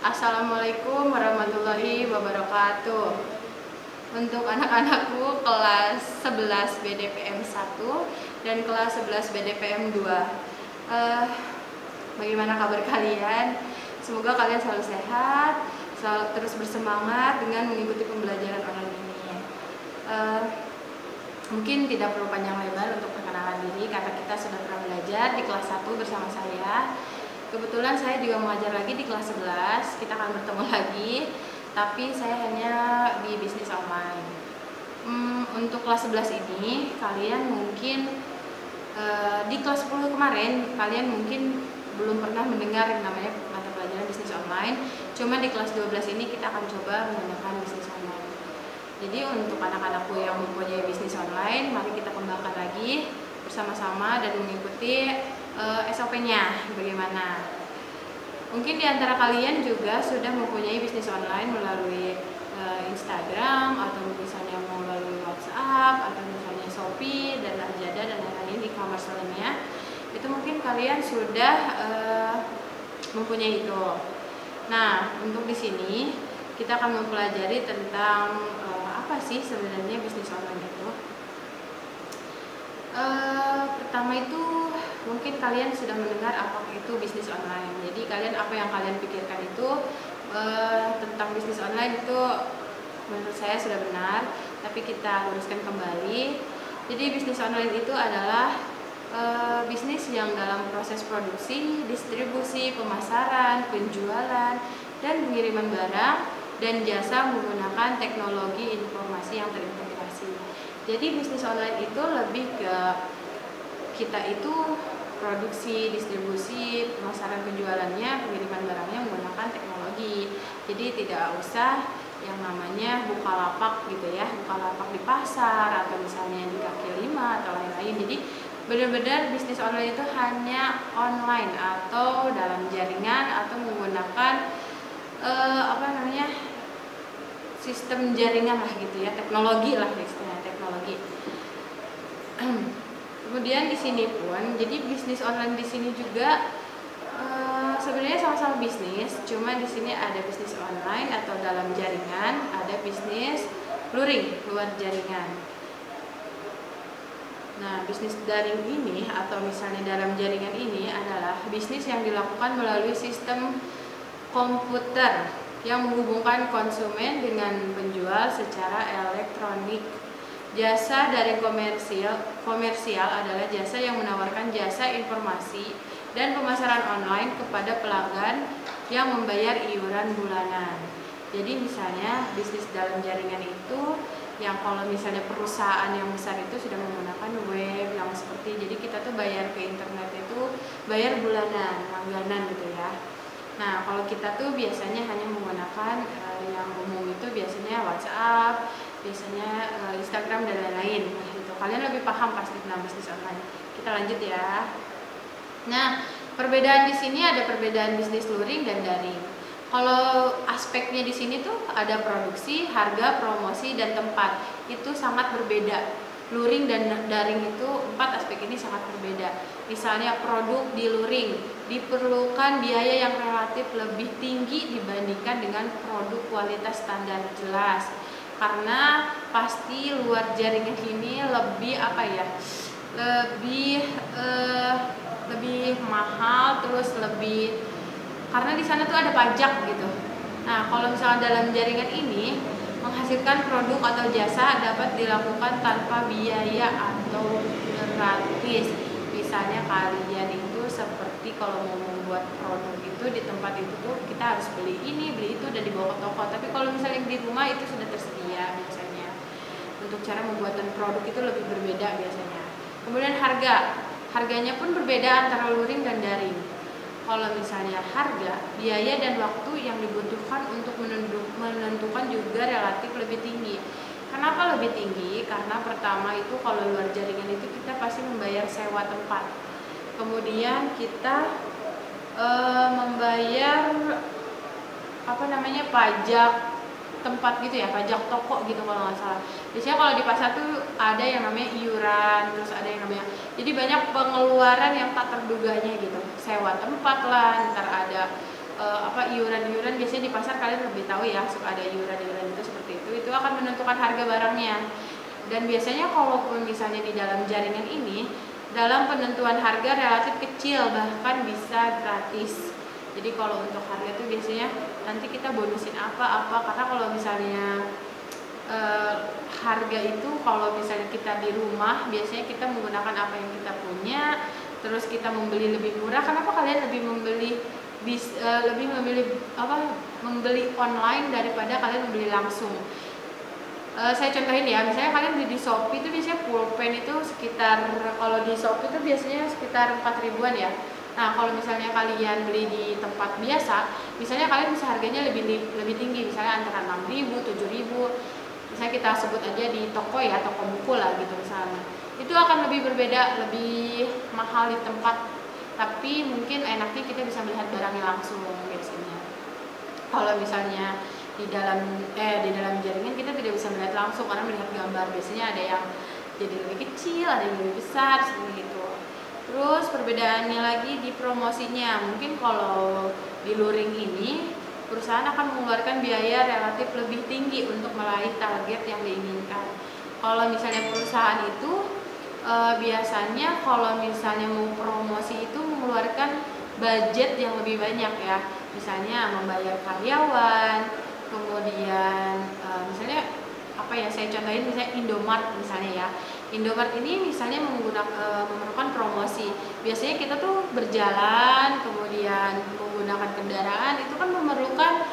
Assalamualaikum warahmatullahi wabarakatuh. Untuk anak-anakku kelas 11 BDPM 1 dan kelas 11 BDPM 2. Bagaimana kabar kalian? Semoga kalian selalu sehat, selalu terus bersemangat dengan mengikuti pembelajaran online ini. Mungkin tidak perlu panjang lebar untuk perkenalan diri karena kita sudah pernah belajar di kelas 1 bersama saya. Kebetulan saya juga mengajar lagi di kelas 11, kita akan bertemu lagi, tapi saya hanya di bisnis online. Untuk kelas 11 ini, kalian mungkin di kelas 10 kemarin, kalian mungkin belum pernah mendengar yang namanya mata pelajaran bisnis online. Cuma di kelas 12 ini kita akan coba menggunakan bisnis online. Jadi untuk anak-anakku yang mempunyai bisnis online, mari kita kembangkan lagi bersama-sama dan mengikuti SOP-nya bagaimana. Mungkin di antara kalian juga sudah mempunyai bisnis online melalui Instagram atau misalnya melalui WhatsApp atau misalnya Shopee dan Lazada dan lain-lain e-commerce lainnya. Itu mungkin kalian sudah mempunyai itu. Nah, untuk di sini kita akan mempelajari tentang apa sih sebenarnya bisnis online itu. Pertama itu mungkin kalian sudah mendengar apa itu bisnis online. Jadi kalian apa yang kalian pikirkan itu tentang bisnis online itu menurut saya sudah benar, tapi kita luruskan kembali. Jadi bisnis online itu adalah bisnis yang dalam proses produksi, distribusi, pemasaran, penjualan, dan pengiriman barang dan jasa menggunakan teknologi informasi yang terintegrasi. Jadi bisnis online itu lebih ke kita itu produksi, distribusi, pemasaran, penjualannya, pengiriman barangnya menggunakan teknologi. Jadi tidak usah yang namanya bukalapak gitu ya, bukalapak di pasar atau misalnya di kaki lima atau lain-lain. Jadi benar-benar bisnis online itu hanya online atau dalam jaringan atau menggunakan sistem jaringan lah gitu ya, teknologi lah istilahnya, teknologi. Kemudian di sini pun, jadi bisnis online di sini juga sebenarnya sama-sama bisnis, cuma di sini ada bisnis online atau dalam jaringan, ada bisnis luring luar jaringan. Nah, bisnis daring ini atau misalnya dalam jaringan ini adalah bisnis yang dilakukan melalui sistem komputer yang menghubungkan konsumen dengan penjual secara elektronik. Jasa dari komersial adalah jasa yang menawarkan jasa informasi dan pemasaran online kepada pelanggan yang membayar iuran bulanan. Jadi misalnya bisnis dalam jaringan itu yang kalau misalnya perusahaan yang besar itu sudah menggunakan web yang seperti, jadi kita tuh bayar ke internet itu bayar bulanan, langganan gitu ya. Nah, kalau kita tuh biasanya hanya menggunakan yang umum itu biasanya WhatsApp, biasanya Instagram dan lain-lain. Nah, itu kalian lebih paham pasti tentang bisnis online. Kita lanjut ya. Nah, perbedaan di sini ada perbedaan bisnis luring dan daring. Kalau aspeknya di sini tuh ada produksi, harga, promosi, dan tempat. Itu sangat berbeda. Luring dan daring itu 4 aspek ini sangat berbeda. Misalnya produk di luring diperlukan biaya yang relatif lebih tinggi dibandingkan dengan produk kualitas standar, jelas. Karena pasti luar jaringan ini lebih lebih mahal, terus lebih karena di sana tuh ada pajak gitu. Nah, kalau misalnya dalam jaringan ini menghasilkan produk atau jasa dapat dilakukan tanpa biaya atau gratis. Misalnya kalian itu seperti kalau mau membuat produk itu di tempat itu tuh kita harus beli ini, beli itu dan dibawa ke toko. Tapi kalau misalnya di rumah itu sudah tersedia biasanya. Untuk cara pembuatan produk itu lebih berbeda biasanya. Kemudian harganya pun berbeda antara luring dan daring. Kalau misalnya harga, biaya dan waktu yang dibutuhkan untuk menentukan juga relatif lebih tinggi. Kenapa lebih tinggi? Karena pertama itu kalau luar jaringan itu kita pasti membayar sewa tempat. Kemudian kita membayar pajak tempat gitu ya, pajak toko gitu kalau nggak salah. Biasanya kalau di pasar tuh ada yang namanya iuran, terus ada yang namanya, jadi banyak pengeluaran yang tak terduganya gitu, sewa tempat lah, ntar ada iuran-iuran, biasanya di pasar kalian lebih tahu ya, suka ada iuran-iuran itu seperti itu akan menentukan harga barangnya. Dan biasanya kalaupun misalnya di dalam jaringan ini, dalam penentuan harga relatif kecil, bahkan bisa gratis. Jadi kalau untuk harga itu biasanya nanti kita bonusin apa, karena kalau misalnya harga itu, kalau misalnya kita di rumah biasanya kita menggunakan apa yang kita punya, terus kita membeli lebih murah. Kenapa kalian lebih membeli membeli online daripada kalian membeli langsung? Saya contohin ya, misalnya kalian beli di Shopee itu biasanya pulpen itu sekitar, kalau di Shopee itu biasanya sekitar 4 ribuan ya. Nah kalau misalnya kalian beli di tempat biasa, misalnya kalian bisa harganya lebih tinggi, misalnya antara 6 ribu, 7 ribu, misalnya kita sebut aja di toko ya, toko buku lah gitu misalnya. Itu akan lebih berbeda, lebih mahal di tempat, tapi mungkin enaknya kita bisa melihat barangnya langsung biasanya. Kalau misalnya di dalam jaringan kita tidak bisa melihat langsung karena melihat gambar, biasanya ada yang jadi lebih kecil, ada yang lebih besar seperti itu. Terus perbedaannya lagi di promosinya, mungkin kalau di luring ini perusahaan akan mengeluarkan biaya relatif lebih tinggi untuk meraih target yang diinginkan. Kalau misalnya perusahaan itu biasanya kalau misalnya mau promosi itu mengeluarkan budget yang lebih banyak ya, misalnya membayar karyawan, kemudian misalnya saya contohin misalnya Indomart misalnya ya. Indomart ini misalnya memerlukan promosi. Biasanya kita tuh berjalan, kemudian menggunakan kendaraan, itu kan memerlukan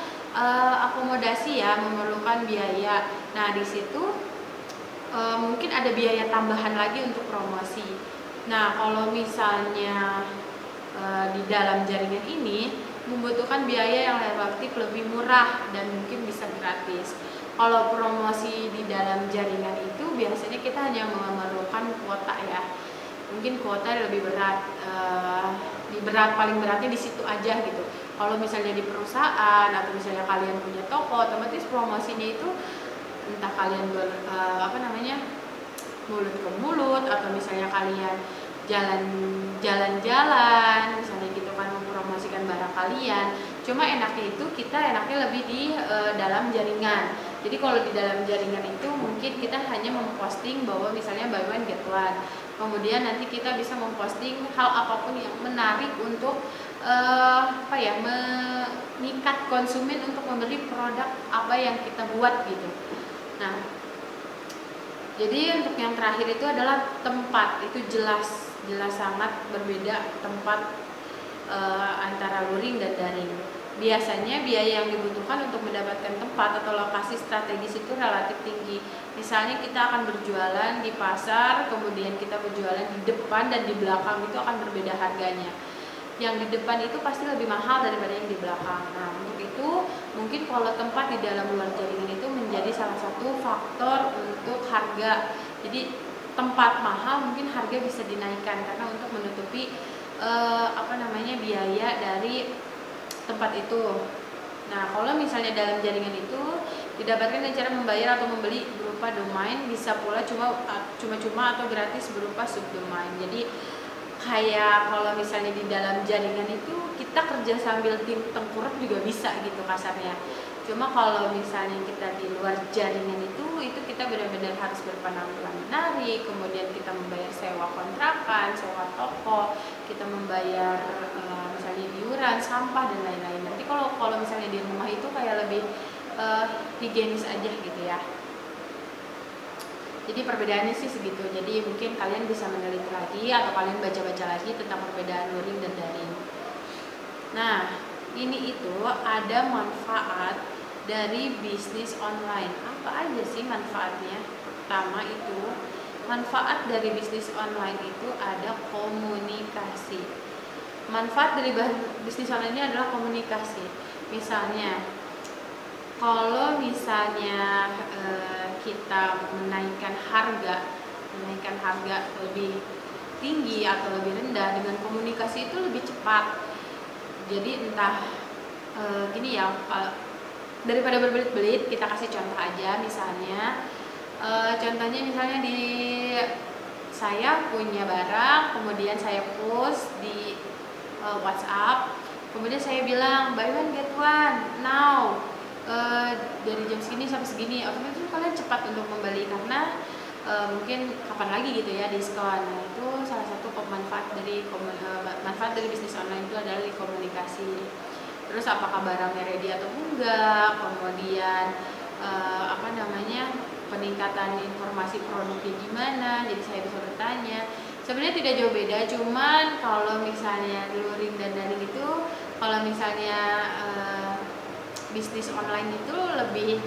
akomodasi ya, memerlukan biaya. Nah di situ mungkin ada biaya tambahan lagi untuk promosi. Nah kalau misalnya di dalam jaringan ini membutuhkan biaya yang relatif lebih murah dan mungkin bisa gratis. Kalau promosi di dalam jaringan itu biasanya kita hanya memerlukan kuota ya, mungkin kuota lebih berat, paling beratnya di situ aja gitu. Kalau misalnya di perusahaan atau misalnya kalian punya toko, otomatis promosinya itu entah kalian mulut ke mulut, atau misalnya kalian jalan-jalan misalnya gitu kan, mempromosikan barang kalian. Cuma enaknya lebih di dalam jaringan. Jadi kalau di dalam jaringan itu mungkin kita hanya memposting bahwa misalnya buy one get one, kemudian nanti kita bisa memposting hal apapun yang menarik untuk mengikat konsumen untuk membeli produk apa yang kita buat gitu. Nah jadi untuk yang terakhir itu adalah tempat. Itu jelas sangat berbeda tempat antara luring dan daring. Biasanya biaya yang dibutuhkan untuk mendapatkan tempat atau lokasi strategis itu relatif tinggi. Misalnya kita akan berjualan di pasar, kemudian kita berjualan di depan dan di belakang, itu akan berbeda harganya. Yang di depan itu pasti lebih mahal daripada yang di belakang. Nah untuk itu mungkin kalau tempat di dalam luar jaringan itu menjadi salah satu faktor untuk harga. Jadi tempat mahal mungkin harga bisa dinaikkan karena untuk menutupi biaya dari tempat itu. Nah kalau misalnya dalam jaringan itu didapatkan dengan cara membayar atau membeli berupa domain, bisa pula cuma-cuma atau gratis berupa subdomain. Jadi kayak kalau misalnya di dalam jaringan itu kita kerja sambil tengkurap juga bisa gitu kasarnya. Cuma kalau misalnya kita di luar jaringan itu kita benar-benar harus berpenampilan menarik, kemudian kita membayar sewa kontrakan, sewa toko, kita membayar misalnya iuran, sampah dan lain-lain. Nanti kalau misalnya di rumah itu kayak lebih higienis aja gitu ya. Jadi perbedaannya sih segitu. Jadi mungkin kalian bisa meneliti lagi atau kalian baca-baca lagi tentang perbedaan luring dan daring. Nah, ini itu ada manfaat dari bisnis online. Apa aja sih manfaatnya? Pertama itu, manfaat dari bisnis online itu ada komunikasi. Manfaat dari bisnis online ini adalah komunikasi. Misalnya, kalau misalnya kita menaikkan harga lebih tinggi atau lebih rendah, dengan komunikasi itu lebih cepat. Jadi entah gini ya, daripada berbelit-belit, kita kasih contoh aja. Misalnya contohnya misalnya saya punya barang, kemudian saya post di WhatsApp, Kemudian saya bilang buy one get one now, dari jam segini sampai segini, otomatis kalian cepat untuk membeli karena mungkin kapan lagi gitu ya diskon. Nah, itu salah satu manfaat dari bisnis online itu adalah di komunikasi. Terus apakah barangnya ready atau enggak, kemudian peningkatan informasi produknya gimana, jadi saya bisa bertanya. Sebenarnya tidak jauh beda, cuman kalau misalnya luring dan daring itu, kalau misalnya bisnis online itu lebih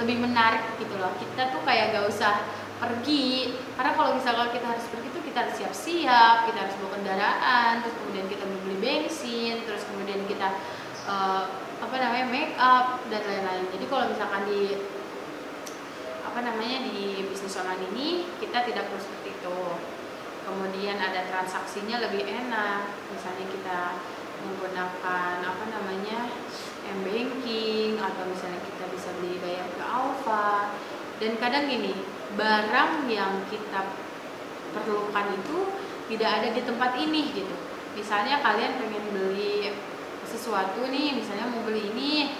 lebih menarik gitu loh. Kita tuh kayak gak usah pergi, karena kalau misalnya kita harus pergi tuh kita harus siap-siap, kita harus bawa kendaraan, terus kemudian kita beli bensin, terus kemudian kita make up dan lain-lain. Jadi kalau misalkan di bisnis online ini kita tidak perlu seperti itu. Kemudian ada transaksinya lebih enak, misalnya kita menggunakan m-banking, atau misalnya kita bisa beli bayar ke Alfa. Dan kadang gini, barang yang kita perlukan itu tidak ada di tempat ini gitu. Misalnya kalian pengen beli sesuatu nih, misalnya mau beli ini,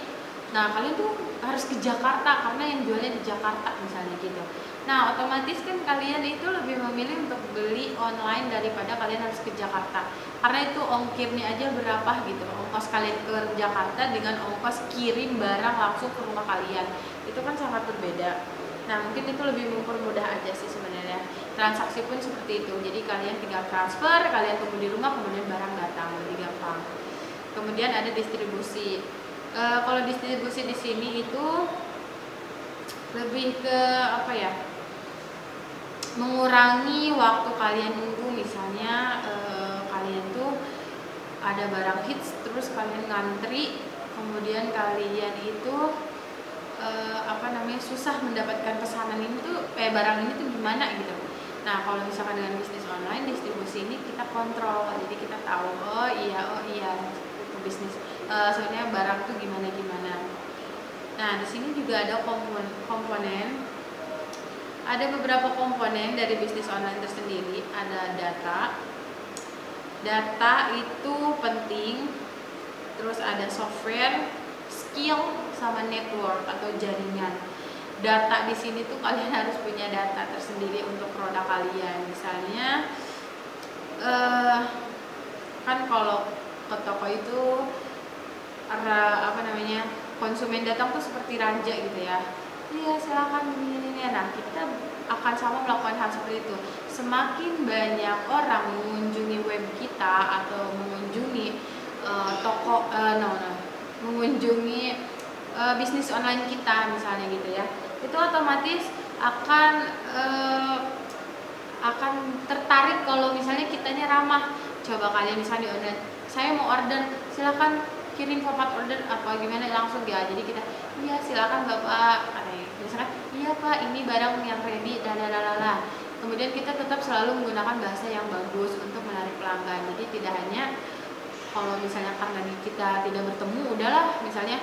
nah kalian tuh harus ke Jakarta karena yang jualnya di Jakarta misalnya gitu. Nah otomatis kan kalian itu lebih memilih untuk beli online daripada kalian harus ke Jakarta, karena itu ongkirnya aja berapa gitu, ongkos kalian ke Jakarta dengan ongkos kirim barang langsung ke rumah kalian, itu kan sangat berbeda. Nah mungkin itu lebih mempermudah aja sih sebenarnya. Transaksi pun seperti itu, jadi kalian tinggal transfer, kalian tunggu di rumah, kemudian barang datang, lebih gampang. Kemudian ada distribusi. Kalau distribusi di sini itu lebih ke mengurangi waktu kalian nunggu. Misalnya kalian tuh ada barang hits, terus kalian ngantri, kemudian kalian itu susah mendapatkan pesanan ini tuh barang ini tuh gimana gitu. Nah kalau misalkan dengan bisnis online, distribusi ini kita kontrol, jadi kita tahu oh iya itu bisnis sebenarnya barang tuh gimana. Nah di sini juga ada komponen, ada beberapa komponen dari bisnis online tersendiri. Ada data itu penting, terus ada software, skill, sama network atau jaringan. Data di sini tuh kalian harus punya data tersendiri untuk produk kalian. Misalnya kan kalau ke toko itu konsumen datang tuh seperti raja gitu ya. Iya silakan ini. Nah kita akan sama melakukan hal seperti itu. Semakin banyak orang mengunjungi web kita atau mengunjungi mengunjungi bisnis online kita misalnya gitu ya, itu otomatis akan tertarik kalau misalnya kitanya ramah. Coba kalian misalnya di online, saya mau order, silakan kirim format order apa gimana, langsung ya. Jadi kita iya silakan bapak, misalkan iya pak ini barang yang ready dalalala. Kemudian kita tetap selalu menggunakan bahasa yang bagus untuk menarik pelanggan. Jadi tidak hanya kalau misalnya karena kita tidak bertemu, udahlah misalnya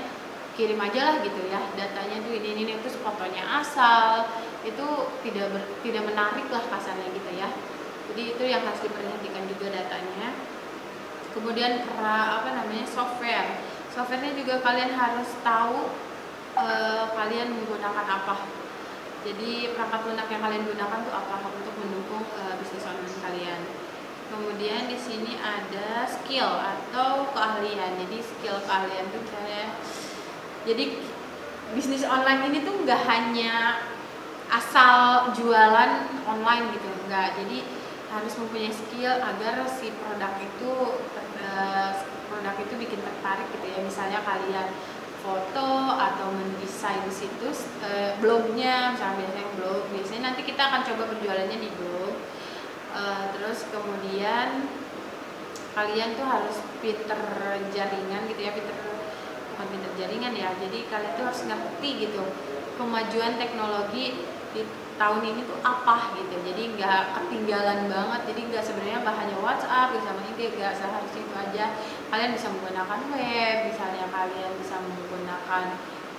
kirim aja lah gitu ya, datanya tuh ini terus fotonya asal, itu tidak menarik lah kasarnya gitu ya. Jadi itu yang harus diperhatikan juga datanya. Kemudian softwarenya juga kalian harus tahu kalian menggunakan apa. Jadi perangkat lunak yang kalian gunakan tuh apa untuk mendukung bisnis online kalian. Kemudian di sini ada skill atau keahlian. Jadi skill kalian tuh jadi bisnis online ini tuh nggak hanya asal jualan online gitu, enggak. Jadi harus mempunyai skill agar si produk itu bikin tertarik gitu ya. Misalnya kalian foto atau mendesain situs blognya, misalnya biasanya nanti kita akan coba berjualannya di blog. Terus kemudian kalian tuh harus pinter jaringan gitu ya, bukan pinter jaringan ya, jadi kalian tuh harus ngerti gitu kemajuan teknologi di tahun ini tuh apa gitu. Jadi nggak ketinggalan banget, jadi nggak sebenarnya hanya WhatsApp sama IG, nggak seharusnya itu aja. Kalian bisa menggunakan web, misalnya kalian bisa menggunakan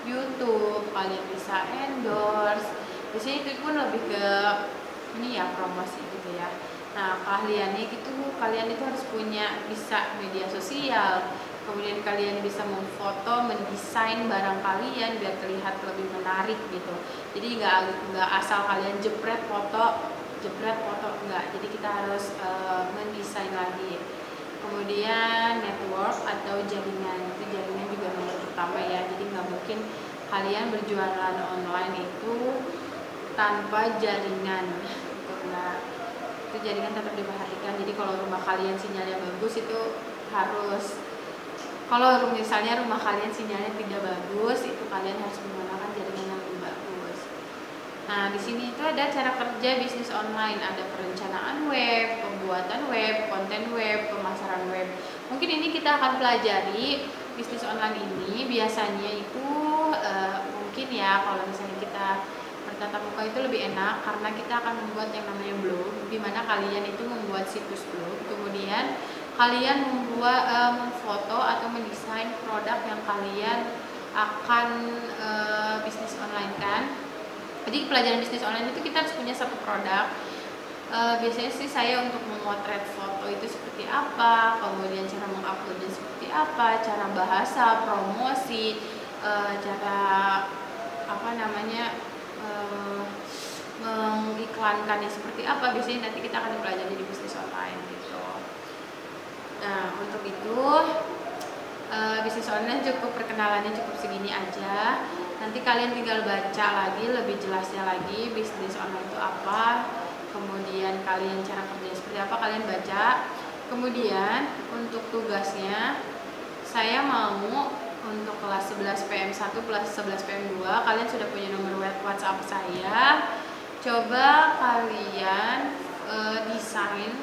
YouTube, kalian bisa endorse. Biasanya itu pun lebih ke ini ya, promosi gitu ya. Nah, keahliannya itu kalian itu harus punya bisa media sosial, kemudian kalian bisa memfoto, mendesain barang kalian biar terlihat lebih menarik gitu. Jadi nggak asal kalian jepret foto enggak. Jadi kita harus mendesain lagi. Kemudian network atau jaringan, itu jaringan juga nomor pertama ya. Jadi nggak mungkin kalian berjualan online itu tanpa jaringan gitu, enggak. Itu jaringan tetap diperhatikan. Jadi kalau rumah kalian sinyalnya bagus itu harus, kalau misalnya rumah kalian sinyalnya tidak bagus, itu kalian harus menggunakan jaringan yang lebih bagus. Nah, di sini itu ada cara kerja bisnis online, ada perencanaan web, pembuatan web, konten web, pemasaran web. Mungkin ini kita akan pelajari bisnis online ini. Biasanya itu mungkin ya kalau misalnya kita bertatap muka itu lebih enak karena kita akan membuat yang namanya blog, di mana kalian itu membuat situs blog, kemudian kalian membuat memfoto atau mendesain produk yang kalian akan bisnis online kan. Jadi pelajaran bisnis online itu kita harus punya satu produk. Biasanya sih saya untuk memotret foto itu seperti apa, kemudian cara menguploadnya seperti apa, cara bahasa, promosi, cara apa namanya mengiklankannya seperti apa. Biasanya nanti kita akan pelajari di bisnis online gitu. Nah, untuk itu bisnis online cukup perkenalannya cukup segini aja. Nanti kalian tinggal baca lagi lebih jelasnya lagi bisnis online itu apa, kemudian kalian cara kerja seperti apa, kalian baca. Kemudian untuk tugasnya saya mau untuk kelas 11 PM1, kelas 11 PM2 kalian sudah punya nomor WhatsApp saya. Coba kalian desain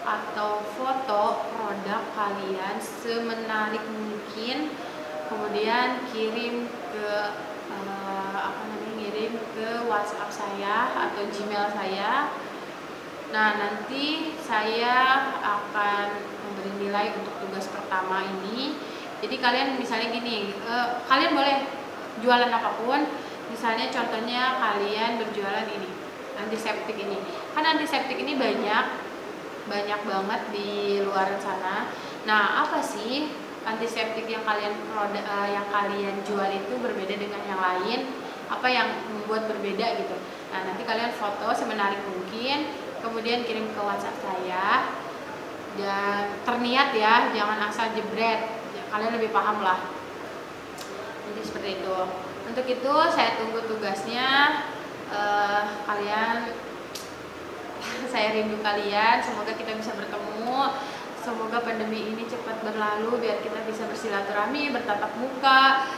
atau foto produk kalian semenarik mungkin, kemudian kirim ke ngirim ke WhatsApp saya atau Gmail saya. Nah, nanti saya akan memberi nilai untuk tugas pertama ini. Jadi kalian misalnya gini, kalian boleh jualan apapun. Misalnya contohnya kalian berjualan ini, antiseptik ini. Kan antiseptik ini banyak banget di luar sana. Nah, apa sih antiseptik yang kalian jual itu berbeda dengan yang lain? Apa yang membuat berbeda gitu? Nah, nanti kalian foto semenarik mungkin, kemudian kirim ke WhatsApp saya. Dan terniat ya, jangan asal jebret. Kalian lebih paham lah. Jadi seperti itu. Untuk itu saya tunggu tugasnya. Kalian, saya rindu kalian. Semoga kita bisa bertemu. Semoga pandemi ini cepat berlalu biar kita bisa bersilaturahmi, bertatap muka,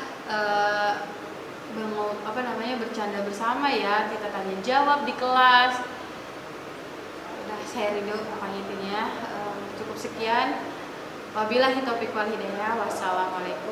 bercanda bersama ya, kita tanya jawab di kelas. Udah, saya rindu pokoknya intinya. Cukup sekian. Wabillahi taufiq wal hidayah. Wassalamualaikum.